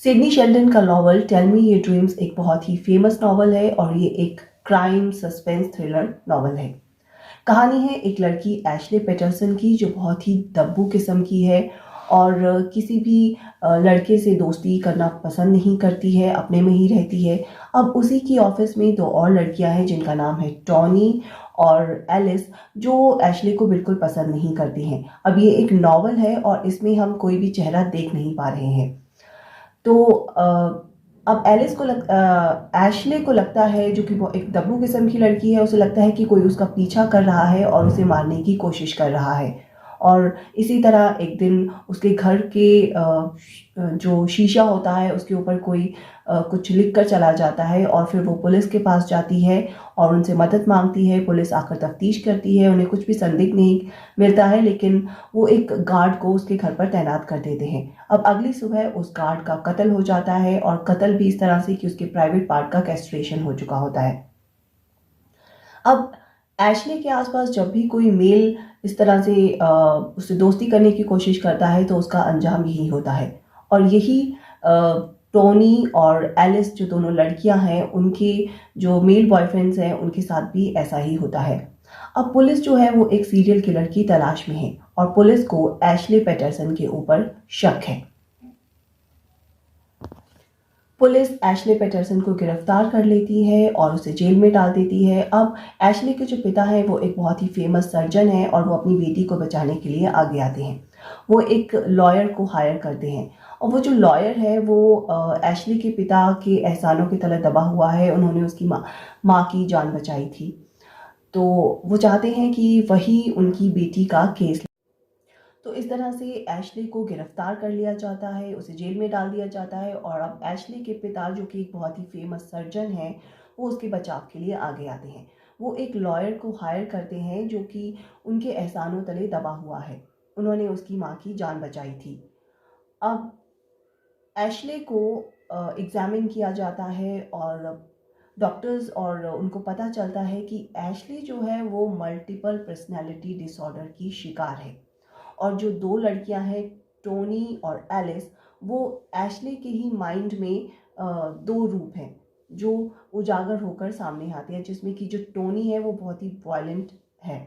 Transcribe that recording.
Sydney Sheldon का novel tell me your dreams एक बहुत ही फेमस नॉवल है और ये एक क्राइम सस्पेंस थ्रिलर नॉवल है। कहानी है एक लड़की एशले पैटरसन की जो बहुत ही दब्बू किस्म की है और किसी भी लड़के से दोस्ती करना पसंद नहीं करती है, अपने में ही रहती है। अब उसी की ऑफिस में दो और लड़कियां हैं जिनका नाम है टॉनी और एलिस, जो एशले को बिल्कुल पसंद नहीं करती हैं। अब ये एक नॉवल है और इसमें हम कोई भी चेहरा देख नहीं पा रहे हैं। तो अब एशले को लगता है, जो कि वो एक दब्बू किस्म की लड़की है, उसे लगता है कि कोई उसका पीछा कर रहा है और उसे मारने की कोशिश कर रहा है। और इसी तरह एक दिन उसके घर के जो शीशा होता है उसके ऊपर कोई कुछ लिख कर चला जाता है और फिर वो पुलिस के पास जाती है और उनसे मदद मांगती है। पुलिस आकर तफ्तीश करती है, उन्हें कुछ भी संदिग्ध नहीं मिलता है, लेकिन वो एक गार्ड को उसके घर पर तैनात कर देते हैं। अब अगली सुबह उस गार्ड का कत्ल हो जाता है और कत्ल भी इस तरह से कि उसके प्राइवेट पार्ट का कैस्ट्रेशन हो चुका होता है। अब एशले के आसपास जब भी कोई मेल इस तरह से उससे दोस्ती करने की कोशिश करता है तो उसका अंजाम यही होता है। और यही टोनी और एलिस, जो दोनों लड़कियां हैं, उनके जो मेल बॉयफ्रेंड्स हैं उनके साथ भी ऐसा ही होता है। अब पुलिस जो है वो एक सीरियल किलर की तलाश में है और पुलिस को एशले पैटरसन के ऊपर शक है। पुलिस एशले पैटरसन को गिरफ्तार कर लेती है और उसे जेल में डाल देती है। अब एशले के जो पिता हैं वो एक बहुत ही फेमस सर्जन हैं और वो अपनी बेटी को बचाने के लिए आगे आते हैं। वो एक लॉयर को हायर करते हैं और वो जो लॉयर है वो एशले के पिता के एहसानों की तले दबा हुआ है। उन्होंने उसकी माँ की जान बचाई थी, तो वो चाहते हैं कि वही उनकी बेटी का केस। तो इस तरह से एशले को गिरफ्तार कर लिया जाता है, उसे जेल में डाल दिया जाता है और अब एशले के पिता, जो कि एक बहुत ही फेमस सर्जन हैं, वो उसके बचाव के लिए आगे आते हैं। वो एक लॉयर को हायर करते हैं जो कि उनके एहसानों तले दबा हुआ है। उन्होंने उसकी माँ की जान बचाई थी। अब एशले को एग्जामिन किया जाता है और डॉक्टर्स और उनको पता चलता है कि एशले जो है वो मल्टीपल पर्सनैलिटी डिसऑर्डर की शिकार है। और जो दो लड़कियां हैं टोनी और एलिस, वो एशले के ही माइंड में दो रूप हैं जो उजागर होकर सामने आते हैं, जिसमें कि जो टोनी है वो बहुत ही वायलेंट है।